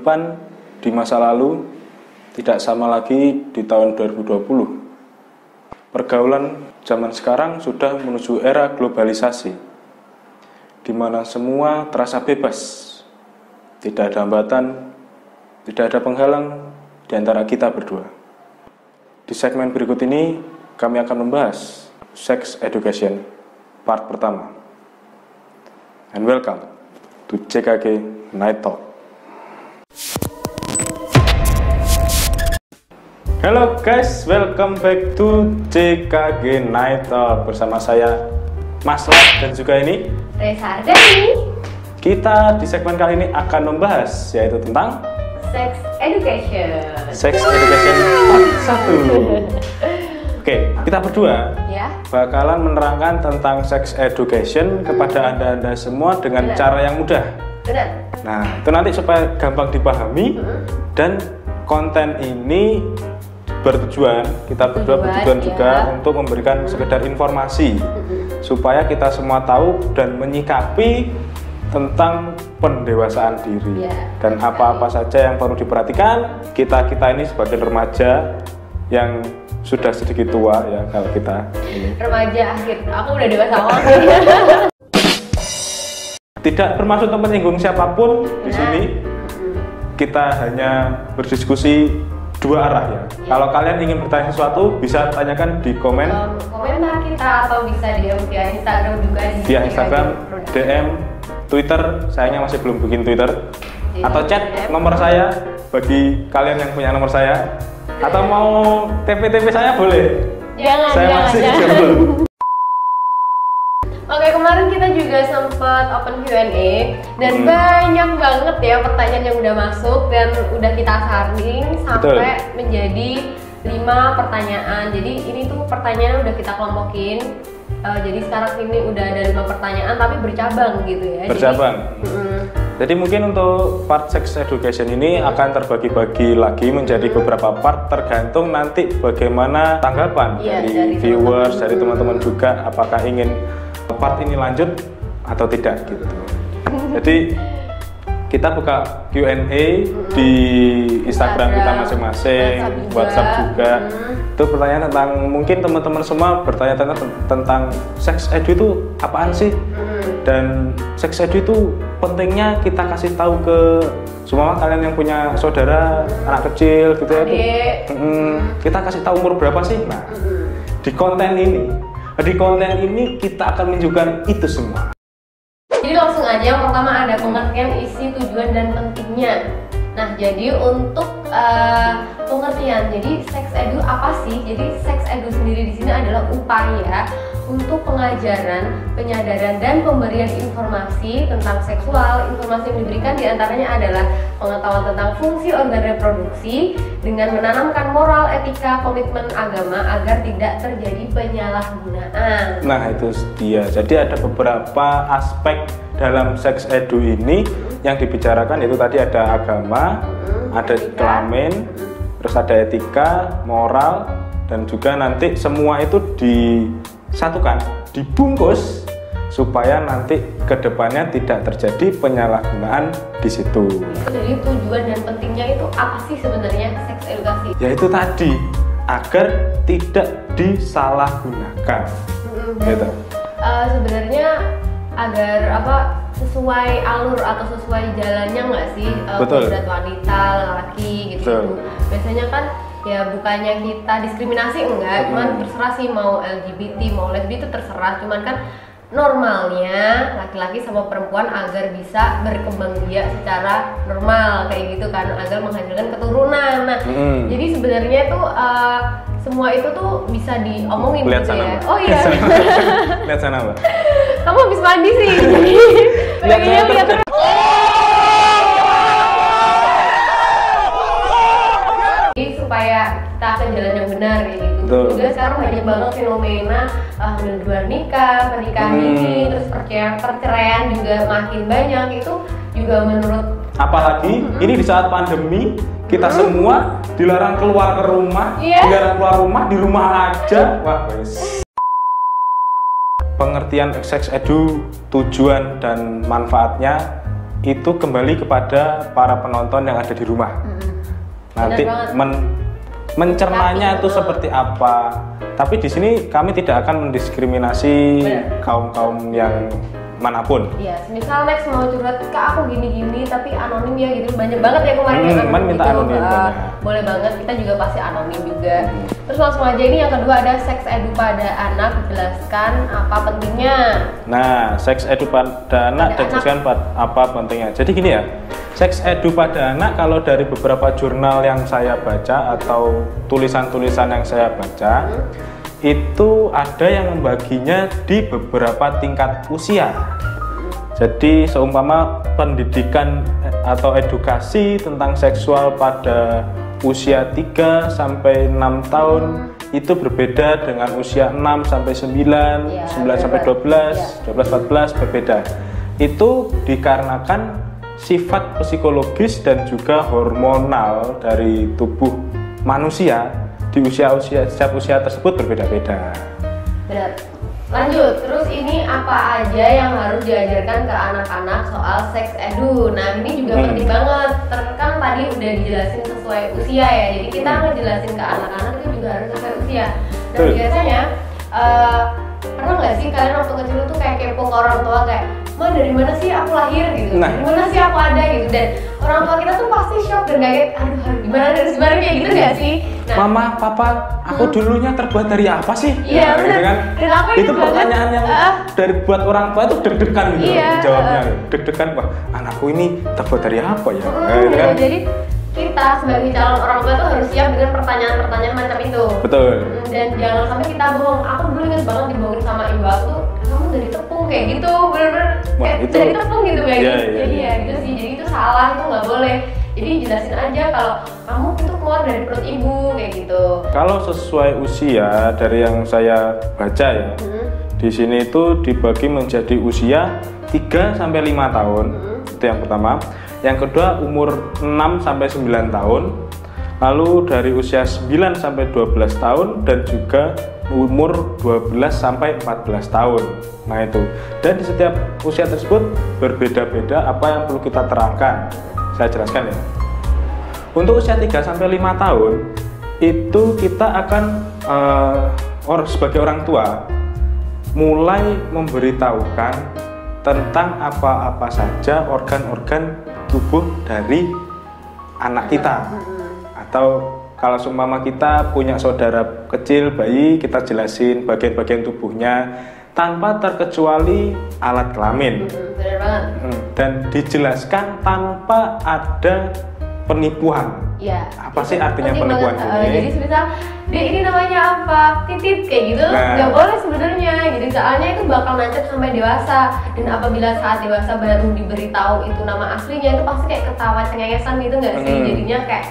kehidupan di masa lalu tidak sama lagi di tahun 2020. Pergaulan zaman sekarang sudah menuju era globalisasi, di mana semua terasa bebas. Tidak ada hambatan, tidak ada penghalang di antara kita berdua. Di segmen berikut ini, kami akan membahas Sex Education part pertama. And welcome to CKG Night Talk. Halo guys, welcome back to CKG Night Talk. Bersama saya Mas Lab dan juga ini Reza Ardani. Kita di segmen kali ini akan membahas yaitu tentang Sex Education. Sex Education part 1. Oke, kita berdua bakalan menerangkan tentang Sex Education kepada anda semua dengan cara yang mudah. Benar. Nah, itu nanti supaya gampang dipahami dan konten ini bertujuan, kita berdua bertujuan juga untuk memberikan sekedar informasi supaya kita semua tahu dan menyikapi tentang pendewasaan diri dan apa-apa saja yang perlu diperhatikan. Kita ini sebagai remaja yang sudah sedikit tua ya, kalau kita ini. Remaja akhir, aku udah dewasa banget. Tidak bermaksud menyinggung siapapun di sini. Kita hanya berdiskusi dua arah ya. Kalau kalian ingin bertanya sesuatu bisa tanyakan di komentar kita atau bisa DM via Instagram juga. Via Instagram, DM, Twitter, sayangnya masih belum bikin Twitter. Atau chat nomor saya bagi kalian yang punya nomor saya. Atau mau TP saya boleh. Jangan. Jomblo. Oke, kemarin kita juga sempat open Q&A dan banyak banget ya pertanyaan yang udah masuk dan udah kita saring sampai menjadi 5 pertanyaan. Jadi ini tuh pertanyaan udah kita kelompokin. Jadi sekarang ini udah ada 5 pertanyaan tapi bercabang gitu ya. Bercabang. Jadi mungkin untuk part Sex Education ini akan terbagi-bagi lagi menjadi beberapa part tergantung nanti bagaimana tanggapan dari viewers, dari teman-teman juga apakah ingin part ini lanjut atau tidak gitu. Jadi kita buka Q&A di Instagram kita masing-masing, WhatsApp juga. Itu pertanyaan tentang, mungkin teman-teman semua bertanya tentang sex edu itu apaan sih? Dan sex edu itu pentingnya kita kasih tahu ke semua kalian yang punya saudara, anak kecil gitu ya. Kita kasih tahu umur berapa sih? Nah, di konten ini kita akan menunjukkan itu semua. Jadi langsung aja, yang pertama ada pengertian isi, tujuan, dan pentingnya. Nah, jadi untuk pengertian, jadi sex edu apa sih? Jadi sex edu sendiri di sini adalah upaya untuk pengajaran, penyadaran, dan pemberian informasi tentang seksual. Informasi yang diberikan diantaranya adalah pengetahuan tentang fungsi organ reproduksi dengan menanamkan moral, etika, komitmen agama agar tidak terjadi penyalahgunaan. Nah, itu dia. Jadi ada beberapa aspek dalam sex edu ini yang dibicarakan, yaitu tadi ada agama, ada kelamin, terus ada etika, moral, dan juga nanti semua itu disatukan, dibungkus supaya nanti kedepannya tidak terjadi penyalahgunaan di situ. Jadi tujuan dan pentingnya itu apa sih sebenarnya seks edukasi? Yaitu tadi agar tidak disalahgunakan. Gitu. Sebenarnya agar sesuai alur atau sesuai jalannya nggak sih buat wanita, laki gitu. Biasanya kan ya bukannya kita diskriminasi enggak, cuman terserah sih mau LGBT mau lesbi itu terserah, cuman kan normalnya laki-laki sama perempuan agar bisa berkembang biak secara normal kayak gitu kan, agar menghasilkan keturunan. Nah, jadi sebenarnya tuh semua itu tuh bisa diomongin gitu ya. Oh iya. Lihat sana, Mbak. Kamu habis mandi sih. Lihat terus. Supaya kita ke jalan yang benar kayak gitu. Juga sekarang banyak banget fenomena hamil di luar nikah, pernikahan ini, terus perceraian juga makin banyak. Itu juga menurut apalagi ini di saat pandemi kita semua dilarang keluar ke rumah, dilarang keluar rumah, di rumah aja. Wah, guys. Pengertian sex edu, tujuan dan manfaatnya itu kembali kepada para penonton yang ada di rumah. Nanti mencernanya itu seperti apa. Tapi di sini kami tidak akan mendiskriminasi kaum-kaum yang manapun. Iya, misal next mau curhat ke aku gini-gini tapi anonim ya gitu. Banyak banget ya kemarin kan minta gitu. Anonim Boleh banget, kita juga pasti anonim juga. Terus langsung aja, ini yang kedua ada seks edu pada anak, jelaskan apa pentingnya. Nah, seks edu pada anak jelaskan apa pentingnya. Jadi gini ya, seks edu pada anak kalau dari beberapa jurnal yang saya baca atau tulisan-tulisan yang saya baca, itu ada yang membaginya di beberapa tingkat usia. Jadi seumpama pendidikan atau edukasi tentang seksual pada usia 3 sampai 6 tahun itu berbeda dengan usia 6 sampai 9, 9 sampai 12, 12 14 berbeda. Itu dikarenakan sifat psikologis dan juga hormonal dari tubuh manusia di setiap usia tersebut berbeda-beda. Benar. Lanjut, terus ini apa aja yang harus diajarkan ke anak-anak soal seks edu? Nah ini juga penting banget, kan tadi udah dijelasin sesuai usia ya, jadi kita ngejelasin ke anak-anak itu juga harus sesuai usia. Dan biasanya pernah nggak sih kalian waktu kecil tuh kayak kepo ke orang tua kayak, "Ma, dari mana sih aku lahir?" gitu, dari mana sih aku ada gitu, dan orang tua kita tuh pasti shock dan kaget, aduh gimana kayak gitu nggak sih? Nah, Mama, Papa, aku dulunya terbuat dari apa sih? Iya, gitu kan? Dan aku itu pertanyaan yang dari buat orang tua itu deg-degan gitu jawabnya, deg-degan, wah anakku ini terbuat dari apa ya? Gitu kan? Jadi kita sebagai calon orang tua tuh harus siap dengan pertanyaan-pertanyaan macam itu. Betul. Dan jangan sampai kita bohong. Aku dulu ingat banget dibohongin sama ibu aku tuh, kamu dari tepung kayak gitu, bener-bener kayak dari tepung gitu kayak gitu. Jadi ya gitu sih. Jadi itu salah, itu nggak boleh. Jadi jelasin aja kalau kamu itu keluar dari perut ibu kayak gitu. Kalau sesuai usia dari yang saya baca ya, di sini itu dibagi menjadi usia 3 sampai 5 tahun. Itu yang pertama. Yang kedua umur 6 sampai 9 tahun. Lalu dari usia 9 sampai 12 tahun dan juga umur 12 sampai 14 tahun. Nah itu. Dan di setiap usia tersebut berbeda-beda apa yang perlu kita terangkan. Saya jelaskan ya. Untuk usia 3 sampai 5 tahun itu kita akan sebagai orang tua mulai memberitahukan tentang apa-apa saja organ-organ tubuh dari anak kita. Atau kalau seumpama kita punya saudara kecil, bayi, kita jelasin bagian-bagian tubuhnya tanpa terkecuali alat kelamin. Benar banget. Dan dijelaskan tanpa ada penipuan. Ya. Apa sih artinya penipuan ini? Jadi semisal dia ini namanya apa, titit kayak gitu, nggak boleh sebenarnya. Jadi soalnya itu bakal nancep sampai dewasa. Dan apabila saat dewasa baru diberitahu itu nama aslinya, itu pasti kayak ketawa cengengesan gitu nggak sih? Jadinya kayak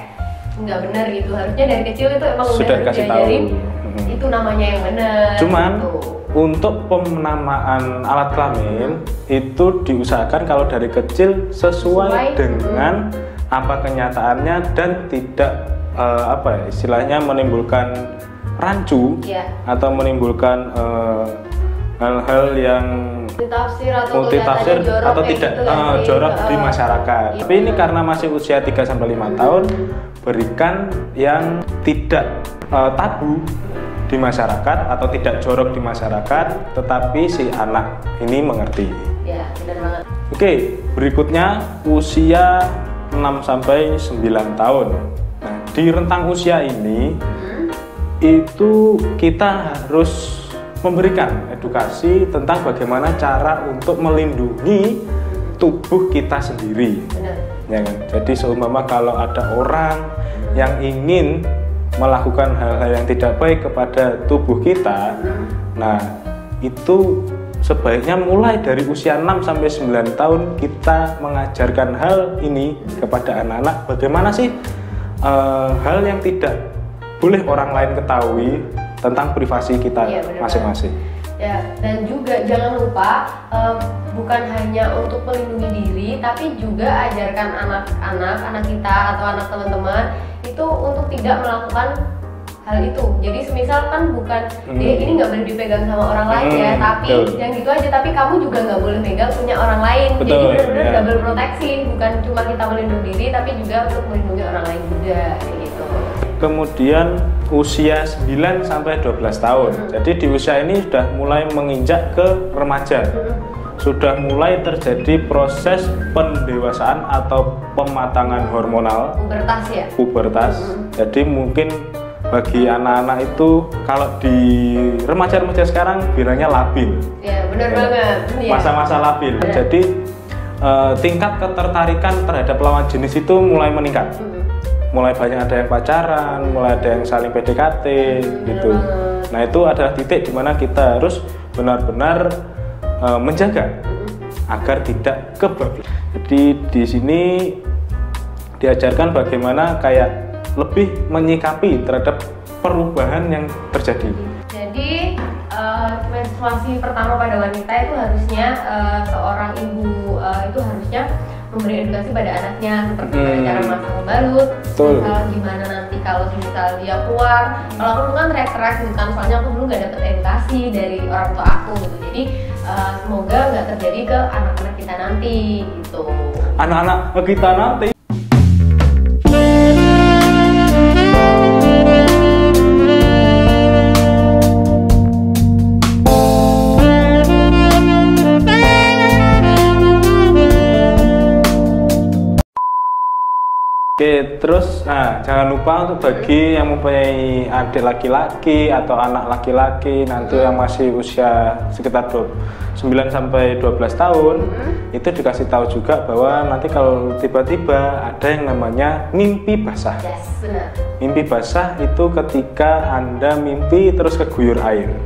nggak benar gitu. Harusnya dari kecil itu emang sudah udah dikasih diajarin tahu. Itu namanya yang benar. Cuman gitu. Untuk penamaan alat kelamin itu diusahakan kalau dari kecil sesuai dengan apa kenyataannya dan tidak istilahnya menimbulkan rancu atau menimbulkan hal-hal yang multitafsir atau tidak gitu jorok di masyarakat. Tapi ini karena masih usia 3 sampai 5 tahun, berikan yang tidak tabu di masyarakat atau tidak jorok di masyarakat, tetapi si anak ini mengerti. Ya, benar banget. Oke, berikutnya usia 6 sampai 9 tahun. Nah, di rentang usia ini itu kita harus memberikan edukasi tentang bagaimana cara untuk melindungi tubuh kita sendiri. Benar. Ya kan? Jadi seumpama kalau ada orang yang ingin melakukan hal-hal yang tidak baik kepada tubuh kita, nah itu sebaiknya mulai dari usia 6 sampai 9 tahun kita mengajarkan hal ini kepada anak-anak. Bagaimana sih hal yang tidak boleh orang lain ketahui tentang privasi kita masing-masing. Ya, dan juga jangan lupa bukan hanya untuk melindungi diri, tapi juga ajarkan anak kita atau anak teman-teman itu untuk tidak melakukan hal itu. Jadi semisal kan bukan ini nggak boleh dipegang sama orang lain ya, tapi yang gitu aja. Tapi kamu juga nggak boleh megang punya orang lain. Jadi benar-benar double proteksi, bukan cuma kita melindungi diri, tapi juga untuk melindungi orang lain juga kayak gitu. Kemudian usia 9 sampai 12 tahun. Jadi di usia ini sudah mulai menginjak ke remaja. Sudah mulai terjadi proses pendewasaan atau pematangan hormonal. Pubertas ya? Pubertas. Jadi mungkin bagi anak-anak itu kalau di remaja-remaja sekarang bilangnya labil. Ya benar banget. Masa-masa labil. Jadi tingkat ketertarikan terhadap lawan jenis itu mulai meningkat. Mulai banyak ada yang pacaran, mulai ada yang saling PDKT gitu. Nah itu adalah titik dimana kita harus benar-benar menjaga agar tidak kebablasan. Jadi di sini diajarkan bagaimana kayak lebih menyikapi terhadap perubahan yang terjadi. Jadi menstruasi pertama pada wanita itu harusnya seorang ibu itu harusnya memberi edukasi pada anaknya seperti cara masang pembalut, misal gimana nanti kalau misal dia keluar. Kalau aku dulu kan teriak-teriak gitu kan, soalnya aku dulu nggak dapet edukasi dari orang tua aku gitu. Jadi semoga nggak terjadi ke anak-anak kita nanti gitu. Anak-anak kita nanti. Oke, terus jangan lupa untuk bagi yang mempunyai adik laki-laki atau anak laki-laki nanti yang masih usia sekitar 9 sampai 12 tahun itu dikasih tahu juga bahwa nanti kalau tiba-tiba ada yang namanya mimpi basah. Yes, benar. Mimpi basah itu ketika Anda mimpi terus keguyur air.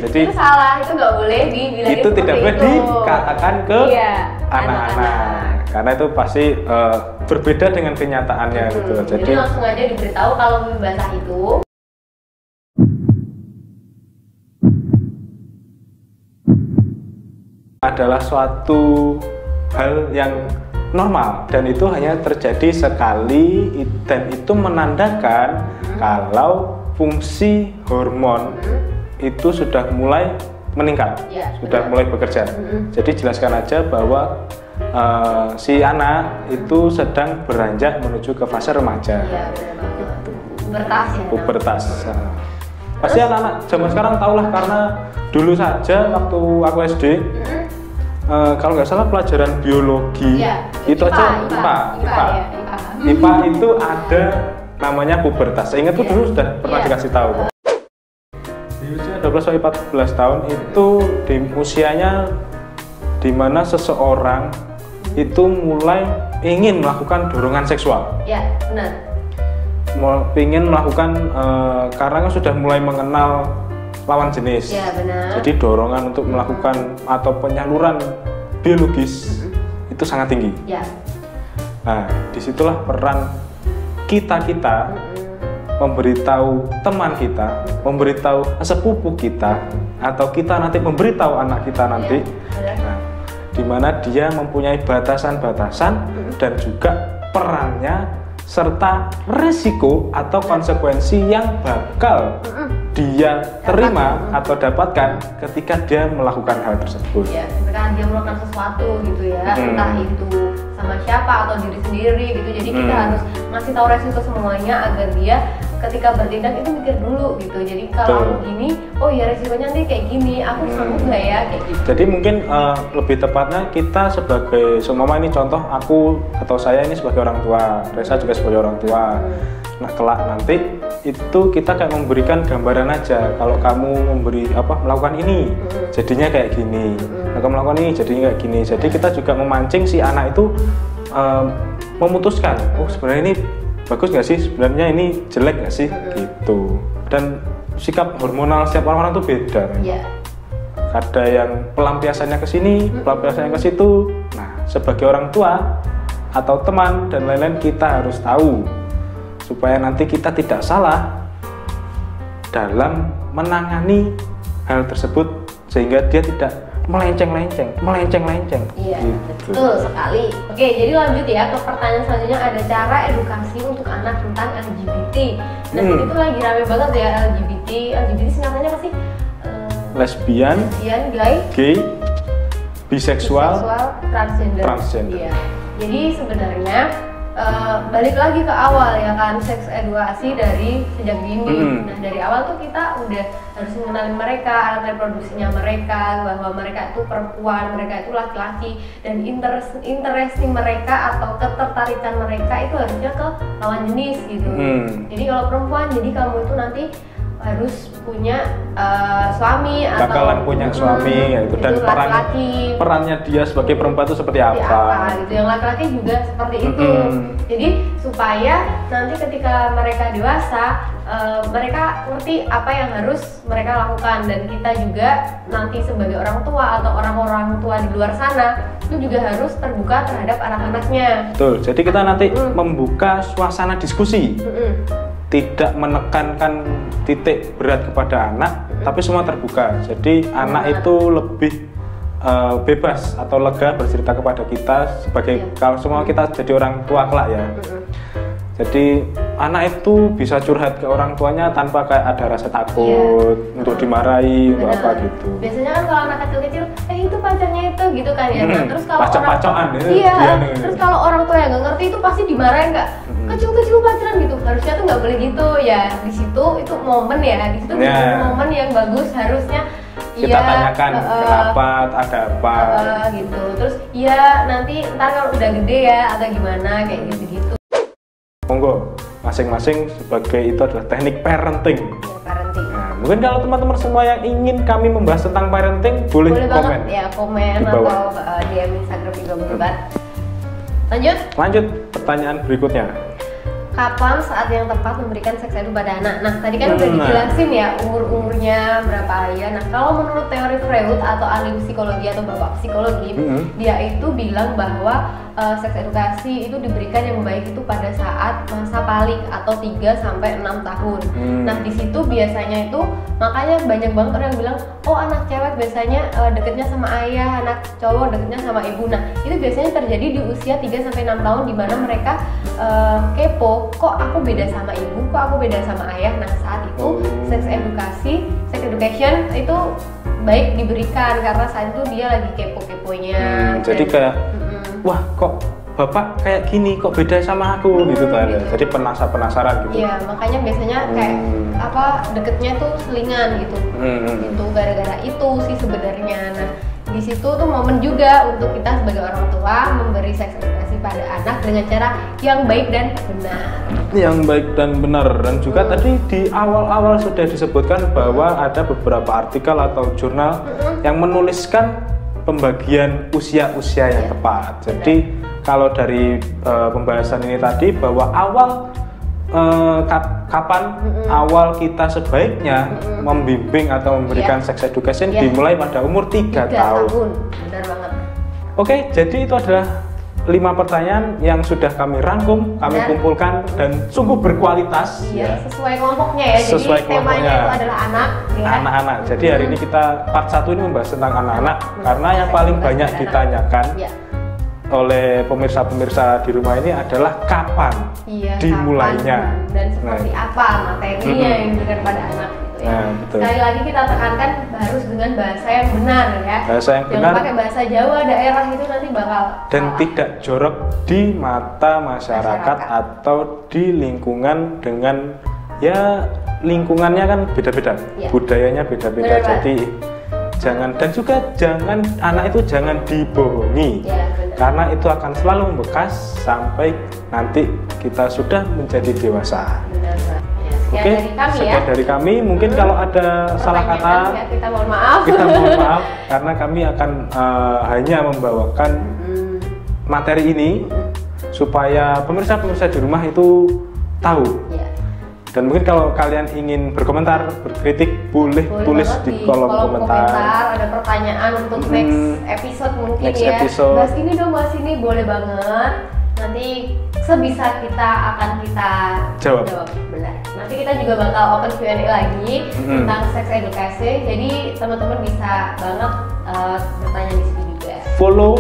Jadi itu salah, itu nggak boleh dibilangin. Itu tidak boleh dikatakan ke anak-anak. Karena itu pasti berbeda dengan kenyataannya gitu. Jadi langsung aja diberitahu kalau mimpi basah itu adalah suatu hal yang normal dan itu hanya terjadi sekali dan itu menandakan kalau fungsi hormon itu sudah mulai meningkat, sudah mulai bekerja. Jadi jelaskan aja bahwa si anak itu sedang beranjak menuju ke fase remaja. Iya, benar banget. Pubertas. Pasti anak-anak zaman sekarang tahulah karena dulu saja waktu aku SD, kalau nggak salah pelajaran biologi itu aja IPA itu ada namanya pubertas. Saya ingat tuh dulu sudah pernah dikasih tahu. Di usia 12 sampai 14 tahun itu di usianya dimana seseorang itu mulai ingin melakukan dorongan seksual. Ya, benar. Ingin melakukan karena kan sudah mulai mengenal lawan jenis. Ya, benar. Jadi dorongan untuk melakukan atau penyaluran biologis itu sangat tinggi. Ya. Nah, disitulah peran kita memberitahu teman kita, memberitahu sepupu kita, atau kita nanti memberitahu anak kita nanti, di mana dia mempunyai batasan-batasan dan juga perannya serta risiko atau konsekuensi yang bakal dia terima atau dapatkan ketika dia melakukan hal tersebut. Ya, ketika dia melakukan sesuatu gitu ya, entah itu sama siapa atau diri sendiri gitu. Jadi kita harus ngasih tahu resiko semuanya agar dia ketika bertindak itu mikir dulu gitu. Jadi kalau aku gini, oh ya resikonya nanti kayak gini, aku sanggup nggak ya kayak gitu. Jadi mungkin lebih tepatnya kita sebagai seumpama ini contoh aku atau saya ini sebagai orang tua, Reza juga sebagai orang tua. Nah kelak nanti itu kita kayak memberikan gambaran aja kalau kamu melakukan ini jadinya kayak gini, kamu melakukan ini jadinya kayak gini. Jadi kita juga memancing si anak itu memutuskan, oh sebenarnya ini bagus nggak sih, sebenarnya ini jelek nggak sih, gitu. Dan sikap hormonal setiap orang-orang itu beda. Ada yang pelampiasannya ke sini, pelampiasannya ke situ. Nah, sebagai orang tua atau teman dan lain-lain kita harus tahu supaya nanti kita tidak salah dalam menangani hal tersebut sehingga dia tidak melenceng. Iya, gitu. betul sekali. Oke, jadi lanjut ya ke pertanyaan selanjutnya, ada cara edukasi untuk anak tentang LGBT. Nah, itu lagi rame banget ya LGBT. LGBT singkatannya apa sih? Lesbian, gay, biseksual, transgender. Iya. Jadi sebenarnya balik lagi ke awal ya kan, seks edukasi dari sejak dini. Nah, dari awal tuh kita udah harus mengenali mereka, alat reproduksinya mereka, bahwa mereka itu perempuan, mereka itu laki-laki, dan interesting mereka atau ketertarikan mereka itu harusnya ke lawan jenis gitu. Jadi kalau perempuan, jadi kamu itu nanti harus punya suami atau bakalan punya suami gitu, dan perannya dia sebagai perempuan itu seperti apa gitu. Yang laki-laki juga seperti itu. Jadi supaya nanti ketika mereka dewasa mereka ngerti apa yang harus mereka lakukan, dan kita juga nanti sebagai orang tua atau orang-orang tua di luar sana itu juga harus terbuka terhadap anak-anaknya. Betul. Jadi kita nanti membuka suasana diskusi. Tidak menekankan titik berat kepada anak, tapi semua terbuka. Jadi anak itu lebih bebas atau lega bercerita kepada kita sebagai kalau semua kita jadi orang tua kelak ya. Jadi anak itu bisa curhat ke orang tuanya tanpa kayak ada rasa takut untuk dimarahi untuk apa gitu. Biasanya kan kalau anak kecil-kecil, itu pacarnya itu gitu kan ya. Nah, terus kalau pacok-pacokan terus kalau orang tua yang nggak ngerti itu pasti dimarahin, nggak kecil-kecil pacaran gitu. Harusnya tuh nggak boleh gitu ya. Di situ itu momen ya. Di situ momen yang bagus harusnya. Kita tanyakan kenapa, ada apa gitu. Terus ya nanti ntar kalau udah gede ya atau gimana kayak gitu-gitu. Monggo, masing-masing sebagai itu adalah teknik parenting. Parenting. Nah, mungkin kalau teman-teman semua yang ingin kami membahas tentang parenting boleh komen. Banget ya, komen atau DM Instagram juga boleh banget. Lanjut pertanyaan berikutnya. Kapan saat yang tepat memberikan seks edu pada anak? Nah, tadi kan udah dijelasin ya umurnya berapa ya. Nah, kalau menurut teori Freud atau ahli psikologi atau bapak psikologi, dia itu bilang bahwa seks edukasi itu diberikan yang baik itu pada saat masa palik atau 3-6 tahun. Nah, di situ biasanya itu makanya banyak banget orang yang bilang, oh anak cewek biasanya deketnya sama ayah, anak cowok deketnya sama ibu. Nah, itu biasanya terjadi di usia 3-6 tahun di mana mereka kepo, kok aku beda sama ibu, kok aku beda sama ayah. Nah, saat itu sex education itu baik diberikan karena saat itu dia lagi kepo-keponya. Jadi kayak wah kok bapak kayak gini, kok beda sama aku gitu kan. Jadi penasaran gitu. Iya, makanya biasanya kayak apa deketnya tuh selingan gitu. Itu gara-gara itu sih sebenarnya. Nah, di situ tuh momen juga untuk kita sebagai orang tua memberi seks edukasi pada anak dengan cara yang baik dan benar. Yang baik dan benar. Dan juga tadi di awal-awal sudah disebutkan bahwa ada beberapa artikel atau jurnal yang menuliskan pembagian usia-usia yang tepat. Jadi kalau dari pembahasan ini tadi bahwa kapan awal kita sebaiknya membimbing atau memberikan sex education dimulai pada umur 3 tahun. Benar banget. Oke, jadi itu adalah 5 pertanyaan yang sudah kami rangkum, kami kumpulkan dan sungguh berkualitas. Sesuai kelompoknya ya. Sesuai jadi temanya itu adalah anak. Anak-anak. Jadi hari ini kita part 1 ini membahas tentang anak-anak karena yang paling banyak ditanyakan oleh pemirsa-pemirsa di rumah ini adalah kapan dimulainya dan seperti apa materinya yang diberikan pada anak gitu ya. Betul. Sekali lagi kita tekankan harus dengan bahasa yang benar ya. Bahasa yang benar. Jangan pakai bahasa Jawa daerah itu nanti bakal dan tidak jorok di mata masyarakat atau di lingkungan dengan lingkungannya kan beda-beda, budayanya beda-beda. Jadi jangan, dan juga jangan anak itu jangan dibohongi. Karena itu akan selalu membekas sampai nanti kita sudah menjadi dewasa. Oke, sekian dari kami. Mungkin kalau ada salah kata, kita mohon maaf. Kita mohon maaf karena kami akan hanya membawakan materi ini supaya pemirsa-pemirsa di rumah itu tahu. Dan mungkin kalau kalian ingin berkomentar, berkritik, boleh tulis di kolom komentar. Ada pertanyaan untuk next episode mungkin bahas ini dong, bahas ini, boleh banget. Nanti sebisa kita akan kita jawab. Benar. Nanti kita juga bakal open Q&A lagi tentang sex education. Jadi teman-teman bisa banget bertanya di sini juga. Follow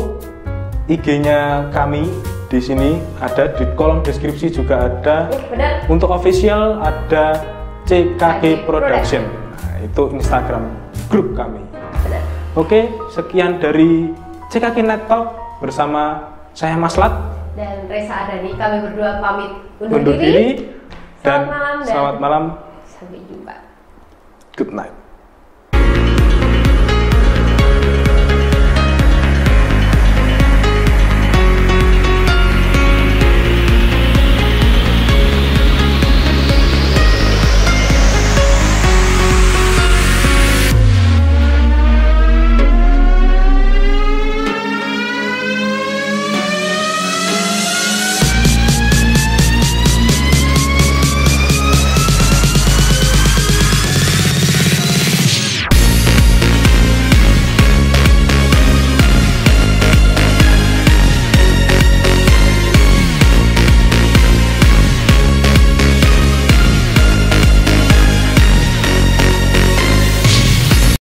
IG-nya kami di sini, ada di kolom deskripsi juga ada. Benar. Untuk official ada CKG Production. Nah, itu Instagram grup kami. Benar. Oke, sekian dari CKG Net Talk bersama saya Mas Lat dan Reza Ardhani. Kami berdua pamit undur diri. Dan selamat malam. Sampai jumpa. Good night.